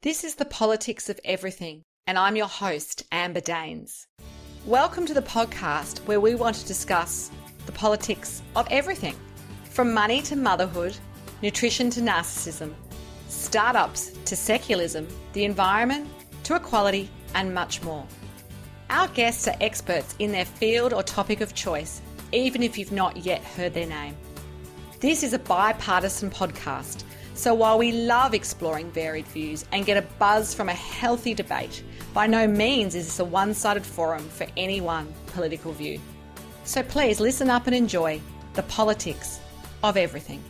This is the Politics of Everything, and I'm your host, Amber Daines. Welcome to the podcast where we want to discuss the politics of everything, from money to motherhood, nutrition to narcissism, startups to secularism, the environment to equality, and much more. Our guests are experts in their field or topic of choice, even if you've not yet heard their name. This is a bipartisan podcast, so while we love exploring varied views and get a buzz from a healthy debate, by no means is this a one-sided forum for any one political view. So please listen up and enjoy the politics of everything.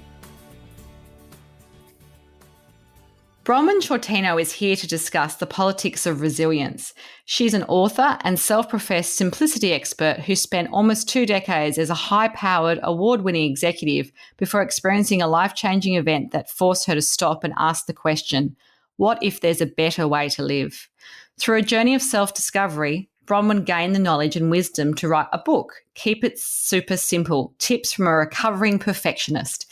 Bronwen Sciortino is here to discuss the politics of resilience. She's an author and self-professed simplicity expert who spent almost 2 decades as a high-powered, award-winning executive before experiencing a life-changing event that forced her to stop and ask the question, what if there's a better way to live? Through a journey of self-discovery, Bronwen gained the knowledge and wisdom to write a book, Keep It Super Simple, Tips from a Recovering Perfectionist,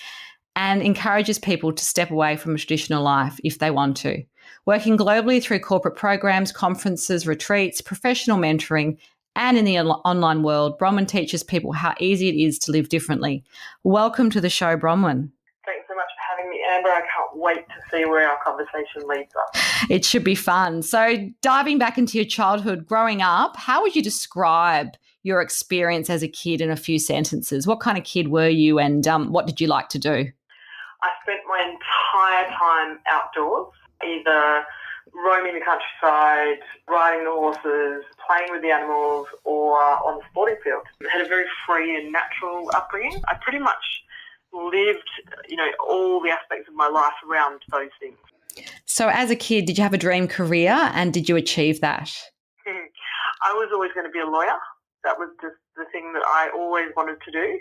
and encourages people to step away from a traditional life if they want to. Working globally through corporate programs, conferences, retreats, professional mentoring, and in the online world, Bronwen teaches people how easy it is to live differently. Welcome to the show, Bronwen. Thanks so much for having me, Amber. I can't wait to see where our conversation leads us. It should be fun. So diving back into your childhood, growing up, how would you describe your experience as a kid in a few sentences? What kind of kid were you and what did you like to do? I spent my entire time outdoors, either roaming the countryside, riding the horses, playing with the animals, or on the sporting field. I had a very free and natural upbringing. I pretty much lived, all the aspects of my life around those things. So as a kid, did you have a dream career and did you achieve that? I was always going to be a lawyer. That was just the thing that I always wanted to do.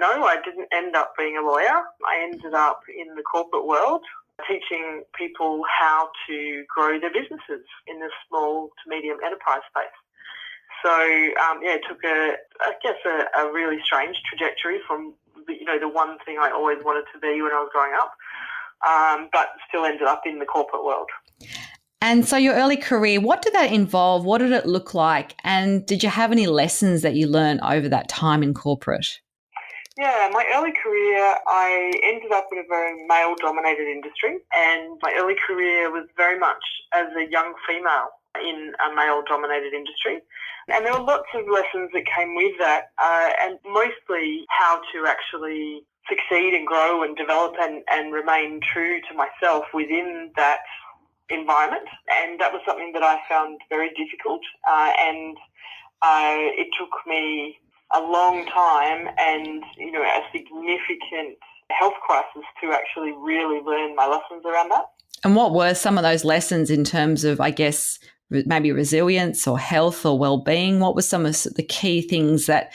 No, I didn't end up being a lawyer. I ended up in the corporate world, teaching people how to grow their businesses in the small to medium enterprise space. So, it took a really strange trajectory from, the one thing I always wanted to be when I was growing up, but still ended up in the corporate world. And so your early career, what did that involve? What did it look like? And did you have any lessons that you learned over that time in corporate? Yeah, my early career, I ended up in a very male-dominated industry, and my early career was very much as a young female in a male-dominated industry. And there were lots of lessons that came with that, and mostly how to actually succeed and grow and develop and remain true to myself within that environment. And that was something that I found very difficult, and it took me a long time and, a significant health crisis to actually really learn my lessons around that. And what were some of those lessons in terms of, I guess, maybe resilience or health or well-being? What were some of the key things that,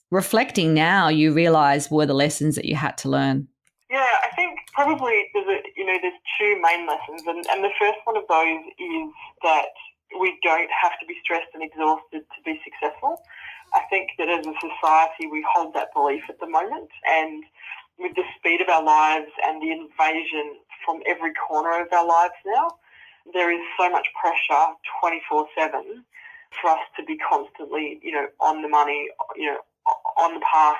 reflecting now, you realise were the lessons that you had to learn? Yeah, I think probably there's two main lessons, and the first one of those is that we don't have to be stressed and exhausted to be successful. I think that as a society we hold that belief at the moment, and with the speed of our lives and the invasion from every corner of our lives now, there is so much pressure 24/7 for us to be constantly, on the money, on the path,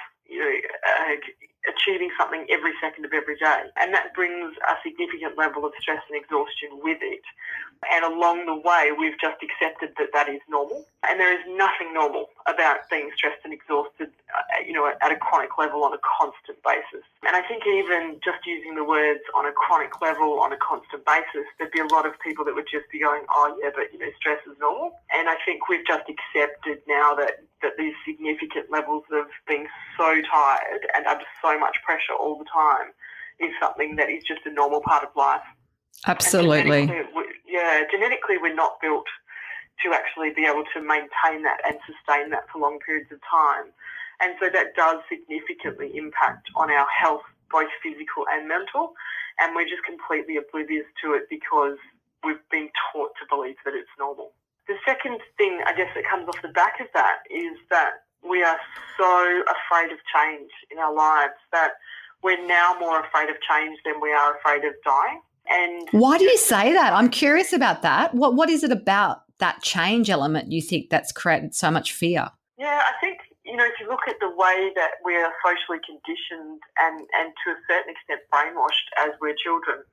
achieving something every second of every day. And that brings a significant level of stress and exhaustion with it. And along the way, we've just accepted that that is normal. And there is nothing normal about being stressed and exhausted, at a chronic level on a constant basis. And I think even just using the words on a chronic level on a constant basis, there'd be a lot of people that would just be going, oh yeah, but stress is normal. And I think we've just accepted now that these significant levels of being so tired and under so much pressure all the time is something that is just a normal part of life. Absolutely. Genetically we're not built to actually be able to maintain that and sustain that for long periods of time. And so that does significantly impact on our health, both physical and mental. And we're just completely oblivious to it because we've been taught to believe that it's normal. The second thing, I guess, that comes off the back of that is that we are so afraid of change in our lives that we're now more afraid of change than we are afraid of dying. And why do you say that? I'm curious about that. What is it about that change element you think that's created so much fear? Yeah, I think, if you look at the way that we're socially conditioned and to a certain extent brainwashed as we're children,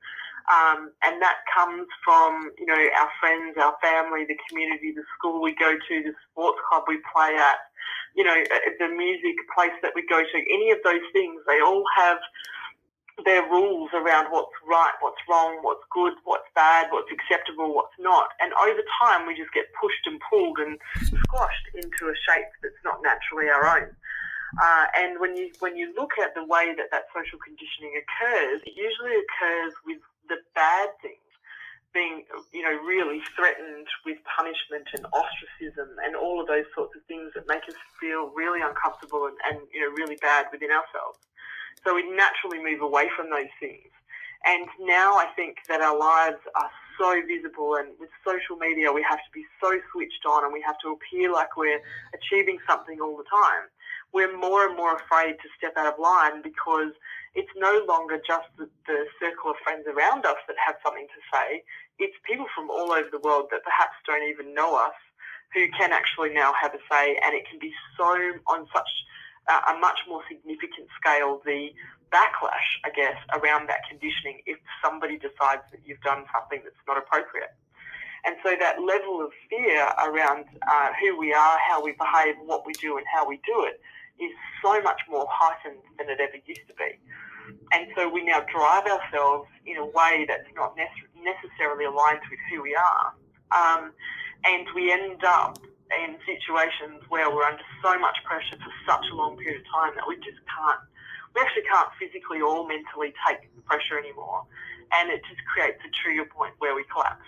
and that comes from, our friends, our family, the community, the school we go to, the sports club we play at, the music place that we go to, any of those things, they all have their rules around what's right, what's wrong, what's good, what's bad, what's acceptable, what's not. And over time, we just get pushed and pulled and squashed into a shape that's not naturally our own. And when you look at the way that social conditioning occurs, it usually occurs with the bad things being, really threatened with punishment and ostracism and all of those sorts of things that make us feel really uncomfortable and really bad within ourselves. So we naturally move away from those things. And now I think that our lives are so visible, and with social media we have to be so switched on and we have to appear like we're achieving something all the time. We're more and more afraid to step out of line because it's no longer just the circle of friends around us that have something to say. It's people from all over the world that perhaps don't even know us who can actually now have a say, and it can be so on such a much more significant scale, the backlash, I guess, around that conditioning if somebody decides that you've done something that's not appropriate. And so that level of fear around who we are, how we behave, what we do and how we do it is so much more heightened than it ever used to be. And so we now drive ourselves in a way that's not necessarily aligned with who we are. And we end up in situations where we're under so much pressure for such a long period of time that we actually can't physically or mentally take the pressure anymore. And it just creates a trigger point where we collapse.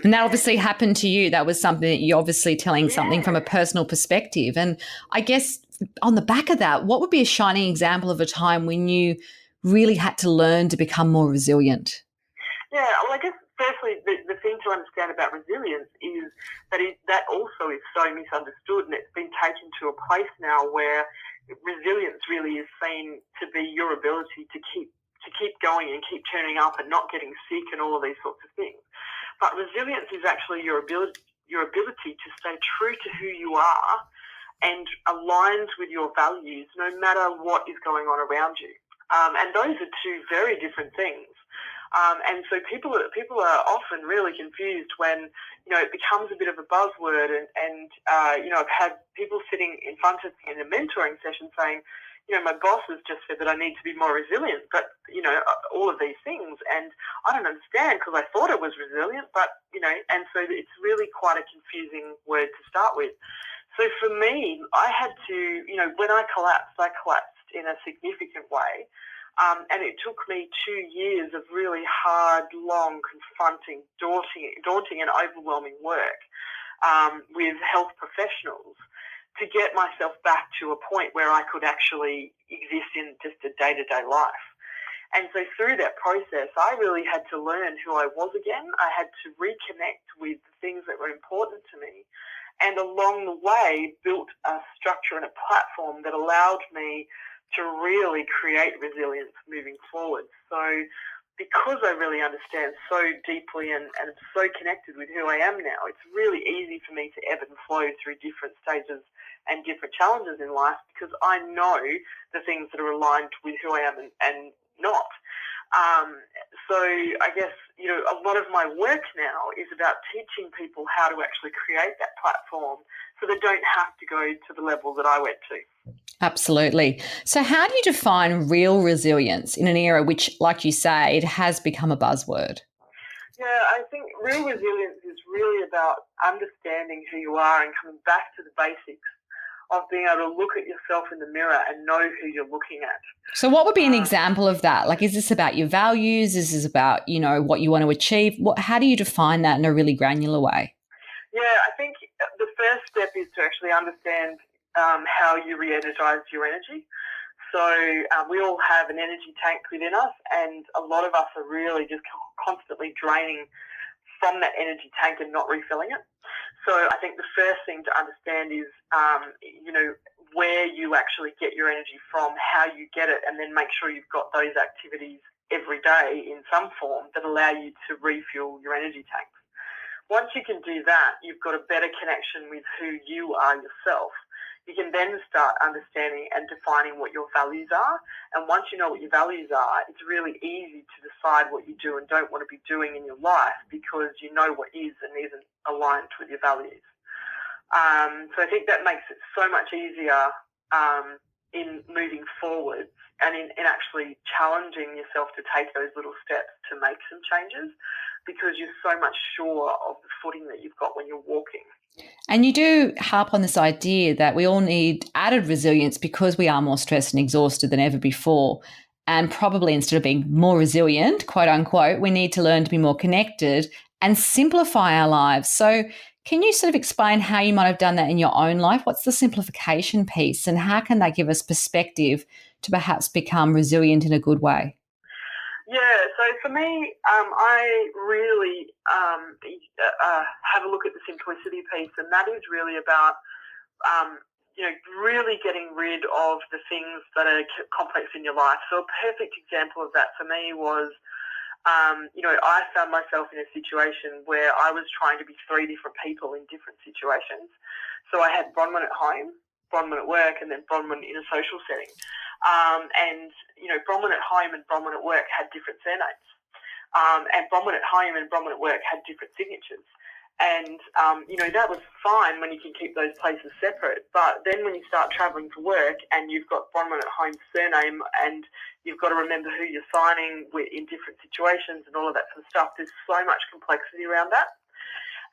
And that obviously happened to you. That was something that you're obviously telling something from a personal perspective. And I guess on the back of that, what would be a shining example of a time when you really had to learn to become more resilient? Yeah, well, I guess firstly, the thing to understand about resilience is that that also is so misunderstood, and it's been taken to a place now where resilience really is seen to be your ability to keep going and keep turning up and not getting sick and all of these sorts of things. But resilience is actually your ability to stay true to who you are and aligned with your values no matter what is going on around you. And those are two very different things. And so people are often really confused when, it becomes a bit of a buzzword and I've had people sitting in front of me in a mentoring session saying, my boss has just said that I need to be more resilient, but, all of these things. And I don't understand because I thought it was resilient, but, and so it's really quite a confusing word to start with. So for me, I had to, when I collapsed in a significant way. And it took me 2 years of really hard, long, confronting, daunting and overwhelming work with health professionals to get myself back to a point where I could actually exist in just a day-to-day life. And so through that process, I really had to learn who I was again. I had to reconnect with the things that were important to me. And along the way, built a structure and a platform that allowed me to really create resilience moving forward. So because I really understand so deeply and am so connected with who I am now, it's really easy for me to ebb and flow through different stages and different challenges in life because I know the things that are aligned with who I am and not. So I guess, a lot of my work now is about teaching people how to actually create that platform so they don't have to go to the level that I went to. Absolutely. So how do you define real resilience in an era which, like you say, it has become a buzzword? Yeah, I think real resilience is really about understanding who you are and coming back to the basics of being able to look at yourself in the mirror and know who you're looking at. So what would be an example of that? Like, is this about your values? Is this about, what you want to achieve? How do you define that in a really granular way? Yeah, I think the first step is to actually understand how you re-energize your energy. So we all have an energy tank within us, and a lot of us are really just constantly draining from that energy tank and not refilling it. So I think the first thing to understand is, where you actually get your energy from, how you get it, and then make sure you've got those activities every day in some form that allow you to refuel your energy tanks. Once you can do that, you've got a better connection with who you are yourself. You can then start understanding and defining what your values are. And once you know what your values are, it's really easy to decide what you do and don't want to be doing in your life because you know what is and isn't aligned with your values. So I think that makes it so much easier in moving forward and in actually challenging yourself to take those little steps to make some changes because you're so much sure of the footing that you've got when you're walking. And you do harp on this idea that we all need added resilience because we are more stressed and exhausted than ever before. And probably instead of being more resilient, quote unquote, we need to learn to be more connected and simplify our lives. So can you sort of explain how you might have done that in your own life? What's the simplification piece and how can that give us perspective to perhaps become resilient in a good way? Yeah, so for me, I really have a look at the simplicity piece, and that is really about, really getting rid of the things that are complex in your life. So a perfect example of that for me was, I found myself in a situation where I was trying to be three different people in different situations. So I had Bronwen at home, Bronwen at work, and then Bronwen in a social setting. Bronwen at home and Bronwen at work had different surnames. And Bronwen at home and Bronwen at work had different signatures. And, that was fine when you can keep those places separate. But then when you start travelling to work and you've got Bronwen at home's surname and you've got to remember who you're signing with in different situations and all of that sort of stuff, there's so much complexity around that.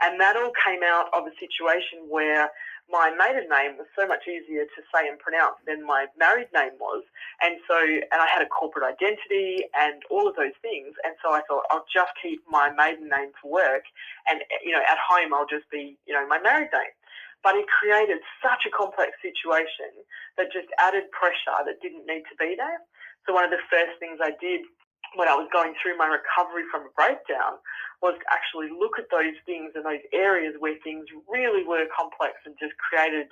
And that all came out of a situation where my maiden name was so much easier to say and pronounce than my married name was. And I had a corporate identity and all of those things. And so I thought I'll just keep my maiden name for work and, at home I'll just be, my married name. But it created such a complex situation that just added pressure that didn't need to be there. So one of the first things I did when I was going through my recovery from a breakdown was to actually look at those things and those areas where things really were complex and just created,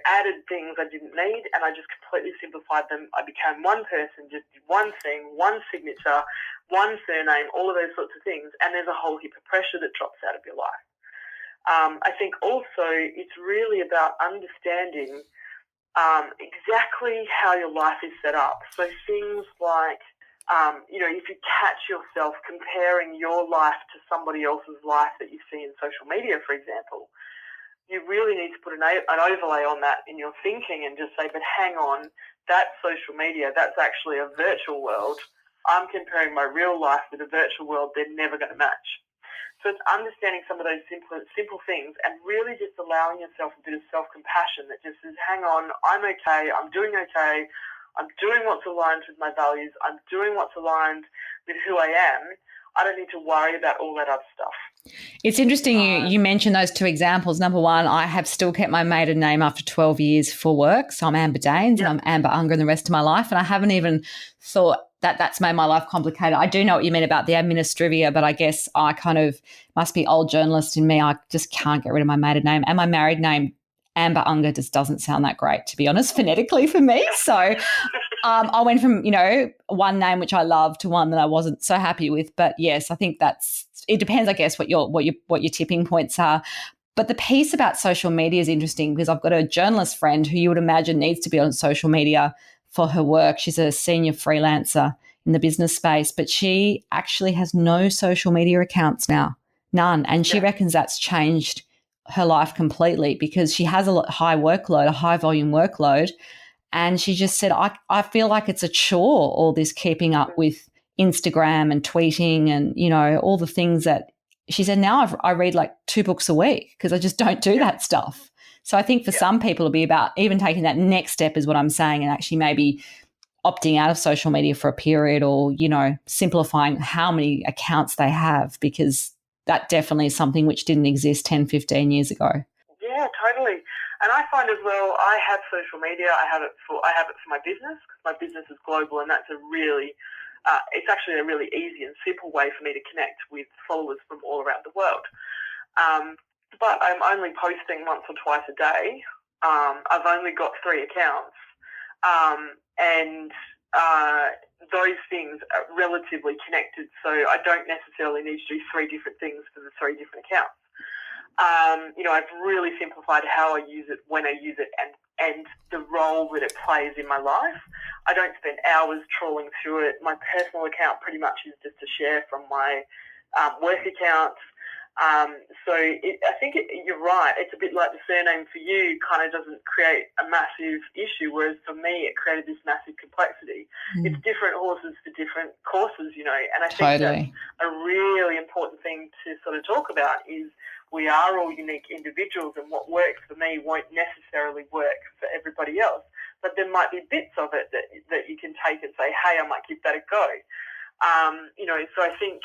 added things I didn't need, and I just completely simplified them. I became one person, just did one thing, one signature, one surname, all of those sorts of things, and there's a whole heap of pressure that drops out of your life. I think also it's really about understanding exactly how your life is set up. So things like, if you catch yourself comparing your life to somebody else's life that you see in social media, for example, you really need to put an overlay on that in your thinking and just say, but hang on, that's social media. That's actually a virtual world. I'm comparing my real life with a virtual world. They're never going to match. So it's understanding some of those simple things and really just allowing yourself a bit of self-compassion that just says, hang on, I'm okay, I'm doing okay, I'm doing what's aligned with my values, I'm doing what's aligned with who I am. I don't need to worry about all that other stuff. It's interesting you mentioned those two examples. Number one, I have still kept my maiden name after 12 years for work. So I'm Amber Daines and I'm Amber Unger in the rest of my life. And I haven't even thought that that's made my life complicated. I do know what you mean about the administrivia, but I guess I kind of must be old journalist in me. I just can't get rid of my maiden name. And my married name, Amber Unger, just doesn't sound that great, to be honest, phonetically for me. So I went from, one name which I love to one that I wasn't so happy with. But yes, I think it depends, I guess, what your tipping points are. But the piece about social media is interesting because I've got a journalist friend who you would imagine needs to be on social media for her work. She's a senior freelancer in the business space, but she actually has no social media accounts now, none. And she reckons that's changed her life completely because she has a high volume workload. And she just said, I feel like it's a chore, all this keeping up with Instagram and tweeting and, all the things that she said, now I read like 2 books a week because I just don't do that stuff. So I think for some people it'll be about even taking that next step is what I'm saying and actually maybe opting out of social media for a period or, simplifying how many accounts they have because that definitely is something which didn't exist 10, 15 years ago. Yeah, totally. And I find as well, I have social media. I have it for my business because my business is global, and that's it's actually a really easy and simple way for me to connect with followers from all around the world. But I'm only posting once or twice a day. I've only got 3 accounts, and those things are relatively connected. So I don't necessarily need to do 3 different things for the 3 different accounts. I've really simplified how I use it, when I use it, and the role that it plays in my life. I don't spend hours trawling through it. My personal account pretty much is just a share from my work accounts. I think you're right. It's a bit like the surname for you kind of doesn't create a massive issue, whereas for me it created this massive complexity. It's different horses for different courses, and I think that's a really important thing to sort of talk about is we are all unique individuals, and what works for me won't necessarily work for everybody else. But there might be bits of it that you can take and say, hey, I might give that a go. So I think,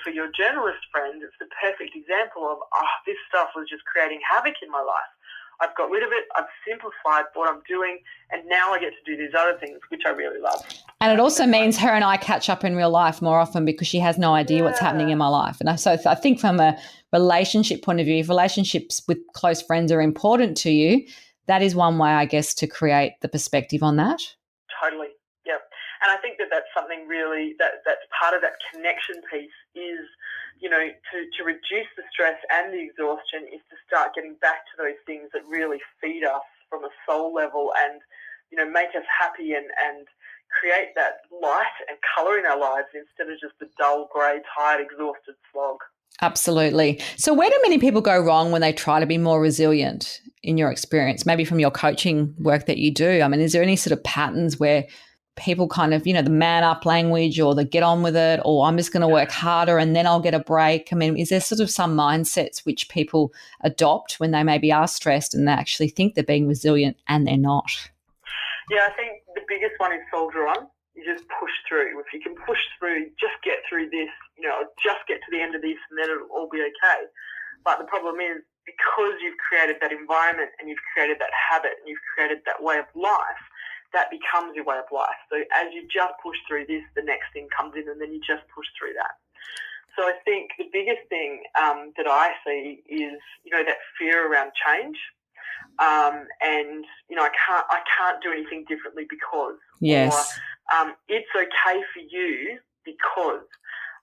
for your journalist friend, it's the perfect example of, this stuff was just creating havoc in my life. I've got rid of it, I've simplified what I'm doing, and now I get to do these other things, which I really love. And it also means her and I catch up in real life more often because she has no idea what's happening in my life. And so I think from a relationship point of view, if relationships with close friends are important to you, that is one way, I guess, to create the perspective on that. Totally, yeah. And I think that's something really that's part of that connection piece is, to reduce the stress and the exhaustion is to start getting back to those things that really feed us from a soul level and, make us happy and create that light and colour in our lives instead of just the dull, grey, tired, exhausted slog. Absolutely. So where do many people go wrong when they try to be more resilient in your experience, maybe from your coaching work that you do? I mean, is there any sort of patterns where people kind of, the man up language or the get on with it, or I'm just going to work harder and then I'll get a break? I mean, is there sort of some mindsets which people adopt when they maybe are stressed and they actually think they're being resilient and they're not? Yeah, I think the biggest one is soldier on. You just push through. If you can push through, just get through this, just get to the end of this and then it'll all be okay. But the problem is because you've created that environment and you've created that habit and you've created that way of life, that becomes your way of life. So as you just push through this, the next thing comes in and then you just push through that. So I think the biggest thing that I see is, that fear around change. And, I can't do anything differently because. Yes. Or it's okay for you because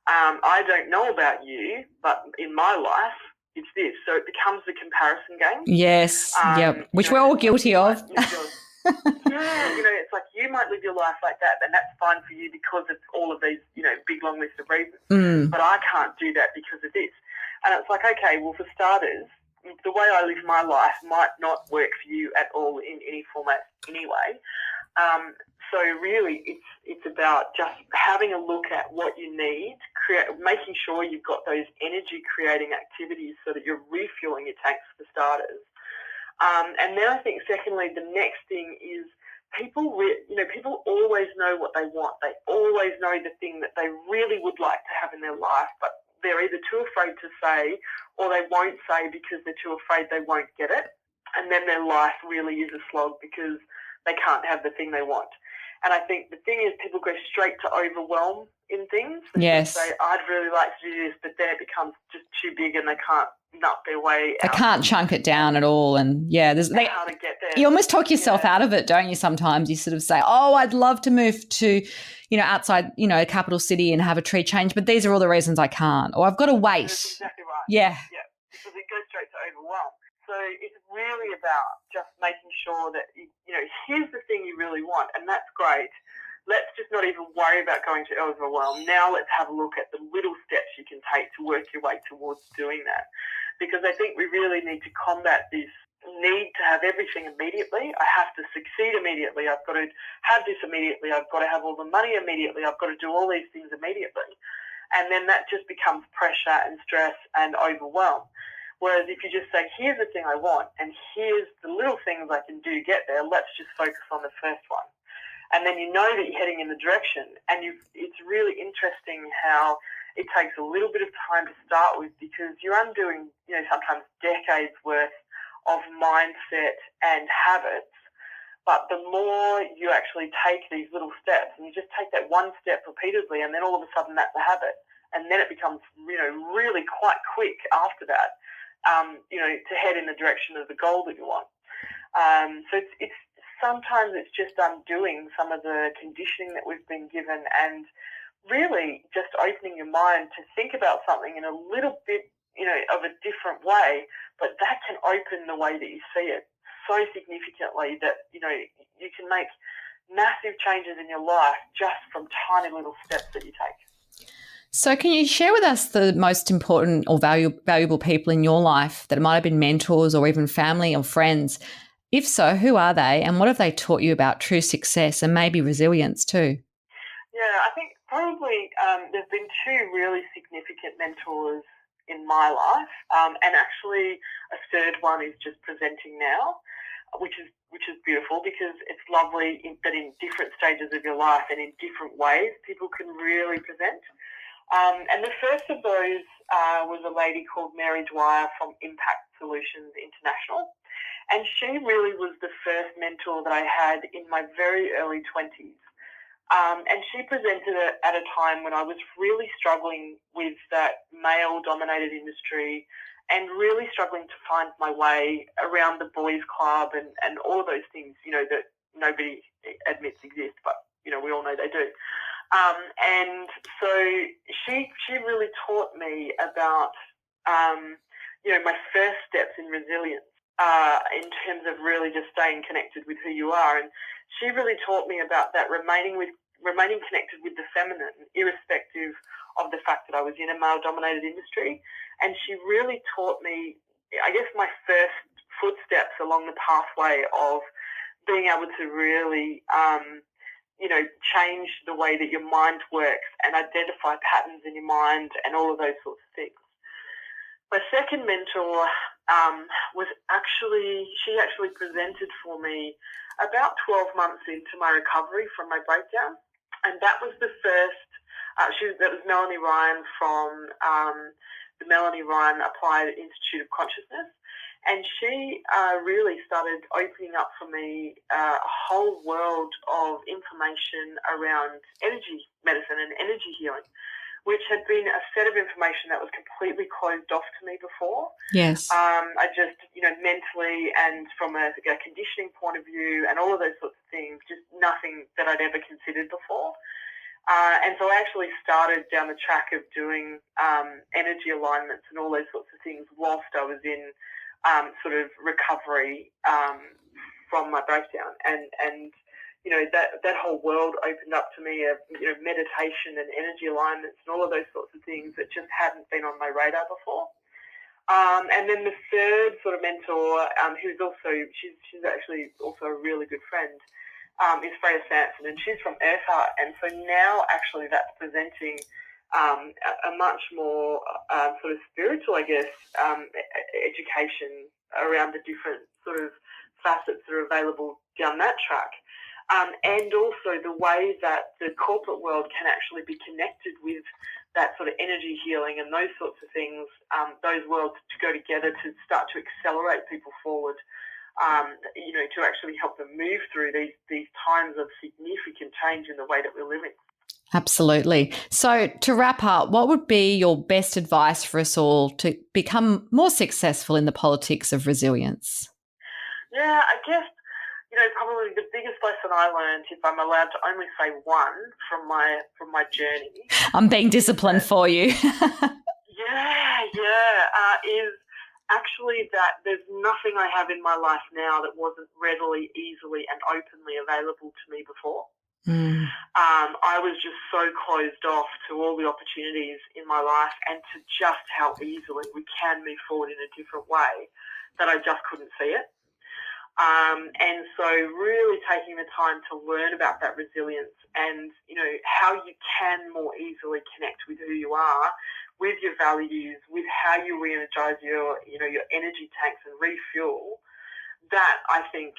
I don't know about you, but in my life, it's this. So it becomes the comparison game. Yes, yep, which we're all guilty of. It's like you might live your life like that and that's fine for you because of all of these, big long list of reasons. But I can't do that because of this. And it's like, okay, well, for starters, the way I live my life might not work for you at all in any format anyway. So really it's about just having a look at what you need, making sure you've got those energy creating activities so that you're refueling your tanks for starters. And then I think secondly, the next thing is people always know what they want. They always know the thing that they really would like to have in their life, but they're either too afraid to say or they won't say because they're too afraid they won't get it. And then their life really is a slog because they can't have the thing they want. And I think the thing is people go straight to overwhelm in things. Yes. They say, I'd really like to do this, but then it becomes just too big and they can't nut their way out. They can't chunk it down at all. And they how to get there. You almost talk yourself out of it, don't you? Sometimes you sort of say, I'd love to move to, outside, a capital city and have a tree change, but these are all the reasons I can't, or I've got to wait. That's exactly right. Yeah. Yeah, because it goes straight to overwhelm. So it's really about just making sure that, here's the thing you really want, and that's great. Let's just not even worry about going to overwhelm. Now let's have a look at the little steps you can take to work your way towards doing that. Because I think we really need to combat this need to have everything immediately. I have to succeed immediately. I've got to have this immediately. I've got to have all the money immediately. I've got to do all these things immediately. And then that just becomes pressure and stress and overwhelm. Whereas if you just say, here's the thing I want and here's the little things I can do to get there, let's just focus on the first one. And then you know that you're heading in the direction. And it's really interesting how it takes a little bit of time to start with because you're undoing, sometimes decades worth of mindset and habits. But the more you actually take these little steps and you just take that one step repeatedly and then all of a sudden that's a habit. And then it becomes, really quite quick after that, to head in the direction of the goal that you want. So it's sometimes it's just undoing some of the conditioning that we've been given and really just opening your mind to think about something in a little bit, of a different way, but that can open the way that you see it so significantly that, you can make massive changes in your life just from tiny little steps that you take. So can you share with us the most important or valuable people in your life that might have been mentors or even family or friends? If so, who are they and what have they taught you about true success and maybe resilience too? Yeah, I think probably there's been two really significant mentors in my life, and actually a third one is just presenting now, which is beautiful because it's lovely that in different stages of your life and in different ways people can really present. And the first of those was a lady called Mary Dwyer from Impact Solutions International. And she really was the first mentor that I had in my very early 20s. And she presented it at a time when I was really struggling with that male-dominated industry and really struggling to find my way around the boys' club and all of those things, that nobody admits exist, but, we all know they do. And so she really taught me about, my first steps in resilience in terms of really just staying connected with who you are. And she really taught me about that remaining connected with the feminine, irrespective of the fact that I was in a male-dominated industry. And she really taught me, I guess, my first footsteps along the pathway of being able to really change the way that your mind works and identify patterns in your mind and all of those sorts of things. My second mentor she actually presented for me about 12 months into my recovery from my breakdown. And that was the first, that was Melanie Ryan from the Melanie Ryan Applied Institute of Consciousness. And she really started opening up for me a whole world of information around energy medicine and energy healing, which had been a set of information that was completely closed off to me before. Yes. I just, mentally and from a conditioning point of view and all of those sorts of things, just nothing that I'd ever considered before. And so I actually started down the track of doing energy alignments and all those sorts of things whilst I was in sort of recovery from my breakdown. And that whole world opened up to me of, meditation and energy alignments and all of those sorts of things that just hadn't been on my radar before. And then the third sort of mentor, she's actually also a really good friend, is Freya Sanson, and she's from Earthheart. And so now actually that's presenting a much more sort of spiritual, I guess, education around the different sort of facets that are available down that track. And also the way that the corporate world can actually be connected with that sort of energy healing and those sorts of things, those worlds to go together to start to accelerate people forward, to actually help them move through these times of significant change in the way that we're living. Absolutely. So to wrap up, what would be your best advice for us all to become more successful in the politics of resilience? Yeah, I guess, probably the biggest lesson I learned, if I'm allowed to only say one from my journey. I'm being disciplined for you. Is actually that there's nothing I have in my life now that wasn't readily, easily and openly available to me before. I was just so closed off to all the opportunities in my life and to just how easily we can move forward in a different way that I just couldn't see it. And so really taking the time to learn about that resilience and, how you can more easily connect with who you are, with your values, with how you re-energize your energy tanks and refuel, that I think,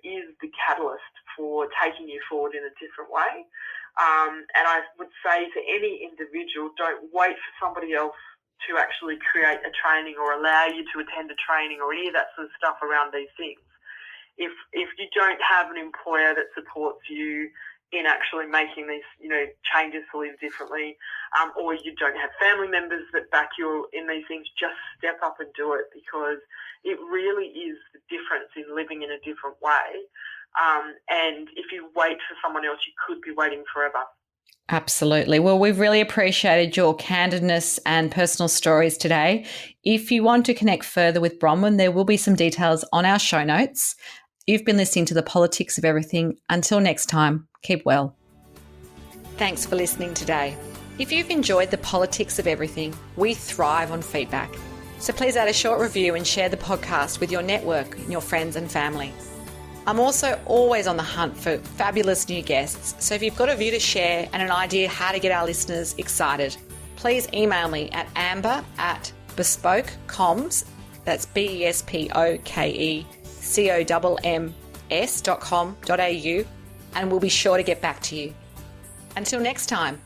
is the catalyst for taking you forward in a different way. And I would say to any individual, don't wait for somebody else to actually create a training or allow you to attend a training or any of that sort of stuff around these things. If you don't have an employer that supports you in actually making these, changes to live differently, or you don't have family members that back you in these things, just step up and do it, because it really is the difference is living in a different way. And if you wait for someone else, you could be waiting forever. Absolutely. Well, we've really appreciated your candidness and personal stories today. If you want to connect further with Bronwen, there will be some details on our show notes. You've been listening to The Politics of Everything. Until next time, keep well. Thanks for listening today. If you've enjoyed The Politics of Everything, we thrive on feedback. So please add a short review and share the podcast with your network and your friends and family. I'm also always on the hunt for fabulous new guests, so if you've got a view to share and an idea how to get our listeners excited, please email me at amber@bespokecoms, that's BESPOKECOMMS.com.au, and we'll be sure to get back to you. Until next time.